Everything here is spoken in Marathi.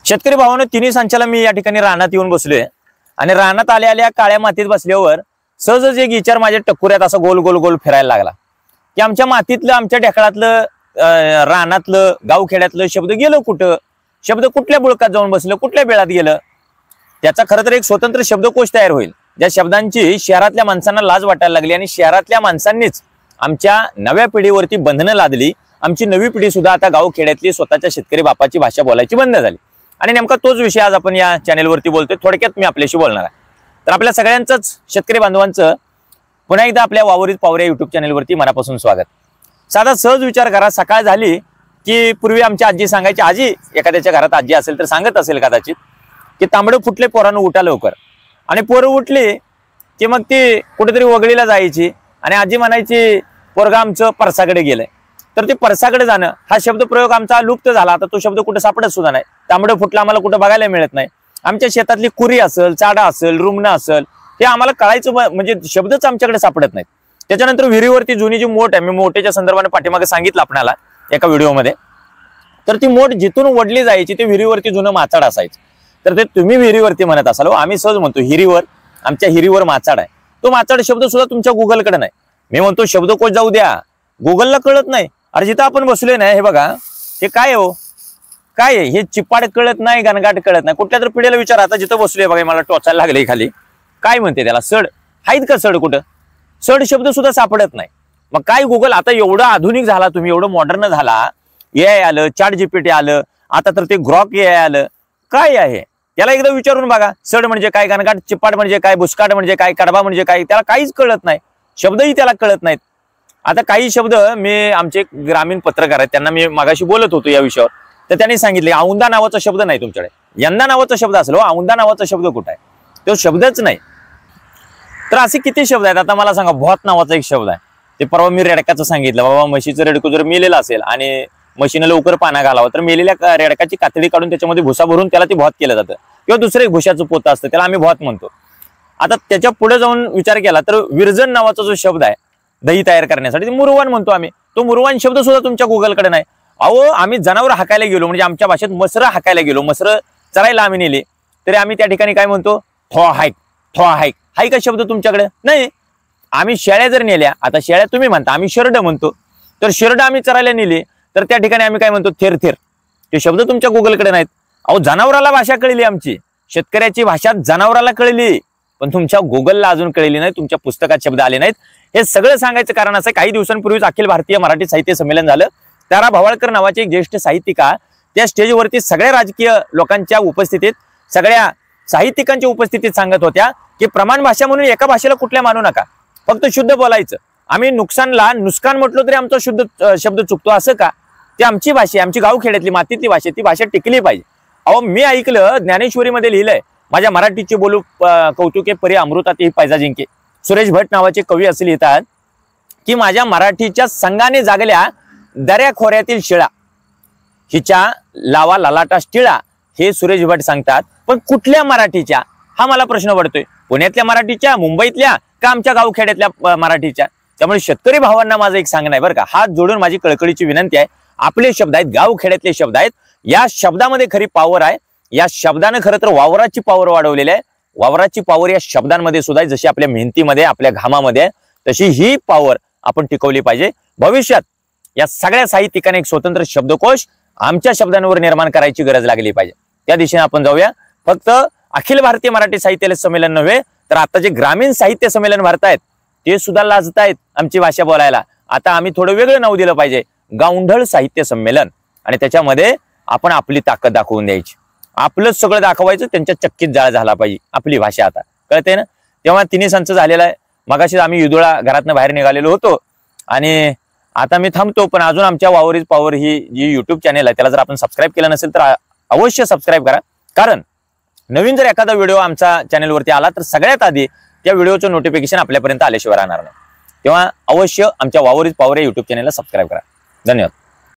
शेतकरी भावांनो, तिन्ही संचाला मी या ठिकाणी रानात येऊन बसलोय आणि रानात आल्या आल्या काळ्या मातीत बसल्यावर सहजच एक विचार माझ्या टक्कुऱ्यात असा गोल गोल गोल फिरायला लागला की आमच्या मातीतलं, आमच्या ढेकळातलं, रानातलं, गावखेड्यातलं शब्द गेलं कुठं? शब्द कुठल्या बुळकात जाऊन बसलं, कुठल्या बेळात गेलं? त्याचा खरं तर एक स्वतंत्र शब्दकोश तयार होईल, ज्या शब्दांची शहरातल्या माणसांना लाज वाटायला लागली आणि शहरातल्या माणसांनीच आमच्या नव्या पिढीवरती बंधनं लादली. आमची नवी पिढी सुद्धा आता गावखेड्यातली स्वतःच्या शेतकरी बापाची भाषा बोलायची बंद झाली. आणि नेमका तोच विषय आज आपण या चॅनेलवरती बोलतोय. थोडक्यात मी आपल्याशी बोलणार आहे. तर आपल्या सगळ्यांचंच, शेतकरी बांधवांचं पुन्हा एकदा आपल्या वावरीत पावरे युट्यूब चॅनेलवरती मनापासून स्वागत. साधा सहज विचार करा, सकाळ झाली की पूर्वी आमची आजी सांगायची, आजी एखाद्याच्या घरात आजी असेल तर सांगत असेल कदाचित की तांबडं फुटले पोरानं उठा लवकर. आणि पोरं उठली की मग ती कुठेतरी वगळीला जायची आणि आजी म्हणायची पोरगा आमचं परसाकडे गेलंय. तर ते परसाकडे जाणं हा शब्दप्रयोग आमचा लुप्त झाला. आता तो शब्द कुठे सापडत सुद्धा नाही. तांबडं फुटलं आम्हाला कुठं बघायला मिळत नाही. आमच्या शेतातली कुरी असेल, चाडा असेल, रुमणं असेल, हे आम्हाला कळायचं म्हणजे शब्दच आमच्याकडे सापडत नाहीत. त्याच्यानंतर विहिरीवरती जुनी जी मोठ आहे, मी मोठेच्या संदर्भाने पाठीमागे सांगितलं आपल्याला एका व्हिडिओमध्ये, तर ती मोठ जिथून ओढली जायची ते विहिरीवरती जुनं माचाड असायचं. तर ते तुम्ही विहिरीवरती म्हणत असाल, आम्ही सहज म्हणतो हिरीवर, आमच्या हिरीवर माचाड आहे. तो माचाड शब्द सुद्धा तुमच्या गुगलकडे नाही. मी म्हणतो शब्दकोश जाऊ द्या, गुगलला कळत नाही. अरे जिथं आपण बसलोय ना, हे बघा, हे काय हो, काय आहे हे? चिपाड कळत नाही, गणगाट कळत नाही. कुठल्या तर पिढीला विचार, आता जिथं बसलोय बघा, मला टोचायला लागले खाली, काय म्हणते त्याला? सड आहेत का? सड कुठं? सड शब्द सुद्धा सापडत नाही. मग काय गुगल आता एवढं आधुनिक झाला, तुम्ही एवढं मॉडर्न झाला, AI आलं, ChatGPT आलं, आता तर ते ग्रॉक AI आलं. काय आहे त्याला एकदा विचारून बघा. सड म्हणजे काय, गणगाट, चिपाड म्हणजे काय, बुसकाट म्हणजे काय, कडबा म्हणजे काय, त्याला काहीच कळत नाही. शब्दही त्याला कळत नाहीत. आता काही शब्द मी, आमचे ग्रामीण पत्रकार आहेत, त्यांना मी मागाशी बोलत होतो या विषयावर, तर त्यांनी सांगितले औंदा नावाचा शब्द नाही तुमच्याकडे. यंदा नावाचा शब्द असेल, औंदा नावाचा शब्द कुठं आहे? तो शब्दच नाही. तर असे किती शब्द आहेत? आता मला सांगा, भोत नावाचा एक शब्द आहे. ते परवा मी रेडकाचं सांगितलं, बाबा म्हशीचं रेडकं जर मेलेलं असेल आणि म्हशीनं लवकर पाना घालावं तर मेलेल्या रेडकाची कातडी काढून त्याच्यामध्ये भुसा भरून त्याला ते भोत केलं जातं, किंवा दुसरं एक भुशाचं पोतं असतं, त्याला आम्ही भोत म्हणतो. आता त्याच्या पुढे जाऊन विचार केला तर विरजन नावाचा जो शब्द आहे दही तयार करण्यासाठी, मुरवान म्हणतो आम्ही. तो मुरवान शब्द सुद्धा तुमच्या गुगलकडे नाही. अहो, आम्ही जनावर हाकायला गेलो, म्हणजे आमच्या भाषेत मसरं हाकायला गेलो, मसरं चरायला आम्ही नेले, तरी आम्ही त्या ठिकाणी काय म्हणतो? थो हाईक, थो हाईक. हाय का शब्द तुमच्याकडे नाही? आम्ही शेळ्या जर नेल्या, आता शेळ्या तुम्ही म्हणता, आम्ही शरड म्हणतो, तर शरड आम्ही चरायला नेले तर त्या ठिकाणी आम्ही काय म्हणतो? थेर थेर. ते शब्द तुमच्या गुगलकडे नाहीत. अहो, जनावराला भाषा कळली आमची, शेतकऱ्याची भाषा जनावराला कळली, पण तुमच्या गुगलला अजून कळली नाही, तुमच्या पुस्तकात शब्द आले नाहीत. हे सगळं सांगायचं कारण असं, काही दिवसांपूर्वीच अखिल भारतीय मराठी साहित्य संमेलन झालं. तारा भवाळकर नावाचे एक ज्येष्ठ साहित्यिका त्या स्टेजवरती सगळ्या राजकीय लोकांच्या उपस्थितीत, सगळ्या साहित्यिकांच्या उपस्थितीत सांगत होत्या की प्रमाण भाषा म्हणून एका भाषेला कुठल्या मानू नका, फक्त शुद्ध बोलायचं. आम्ही नुकसानला नुकसान म्हटलो तरी आमचा शुद्ध शब्द चुकतो असं का? ती आमची भाषा, आमची गावखेड्यातली मातीतली भाषा, ती भाषा टिकली पाहिजे. अहो, मी ऐकलं ज्ञानेश्वरीमध्ये लिहिलंय, माझ्या मराठीचे बोलू कौतुके परी अमृताती पैजा जिंके. सुरेश भट नावाचे कवी असे लिहितात की माझ्या मराठीच्या संघाने जागल्या दऱ्या खोऱ्यातील शिळा, हिच्या लावा ललाटा टिळा, हे सुरेश भट सांगतात. पण कुठल्या मराठीच्या, हा मला प्रश्न पडतोय. पुण्यातल्या मराठीच्या, मुंबईतल्या, का आमच्या गावखेड्यातल्या मराठीच्या? त्यामुळे शेतकरी भावांना माझं एक सांगणं आहे बरं का, हात जोडून माझी कळकळीची विनंती आहे. आपले शब्द आहेत, गावखेड्यातले शब्द आहेत, या शब्दामध्ये खरी पॉवर आहे. या शब्दानं खरं तर वावराची पॉवर वाढवलेली आहे. वावराची पॉवर या शब्दांमध्ये सुद्धा आहे. जशी आपल्या मेहनतीमध्ये, आपल्या घामामध्ये, तशी ही पॉवर आपण टिकवली पाहिजे. भविष्यात या सगळ्या साहित्यिकांनी एक स्वतंत्र शब्दकोश आमच्या शब्दांवर निर्माण करायची गरज लागली पाहिजे. त्या दिशेने आपण जाऊया. फक्त अखिल भारतीय मराठी साहित्य संमेलन नव्हे, तर आता जे ग्रामीण साहित्य संमेलन भरतायत ते सुद्धा लाजतायत आमची भाषा बोलायला. आता आम्ही थोडं वेगळं नाव दिलं पाहिजे, गावंढळ साहित्य संमेलन, आणि त्याच्यामध्ये आपण आपली ताकद दाखवून द्यायची, आपलंच सगळं दाखवायचं, त्यांच्या चक्कीत जाळ झाला पाहिजे आपली भाषा. आता कळते ना? तेव्हा तिन्ही संच झालेला आहे. मगाशी आम्ही युदुळा घरातनं बाहेर निघालेलो होतो आणि आता मी थांबतो. पण अजून आमच्या वावरीत पावर ही जी युट्यूब चॅनेल आहे त्याला जर आपण सबस्क्राईब केलं नसेल तर अवश्य सबस्क्राईब करा. कारण नवीन जर एखादा व्हिडिओ आमच्या चॅनेलवरती आला तर सगळ्यात आधी त्या व्हिडिओचं नोटिफिकेशन आपल्यापर्यंत आल्याशिवाय राहणार नाही. तेव्हा अवश्य आमच्या वावरीत पावर या युट्यूब चॅनेलला सबस्क्राईब करा. धन्यवाद.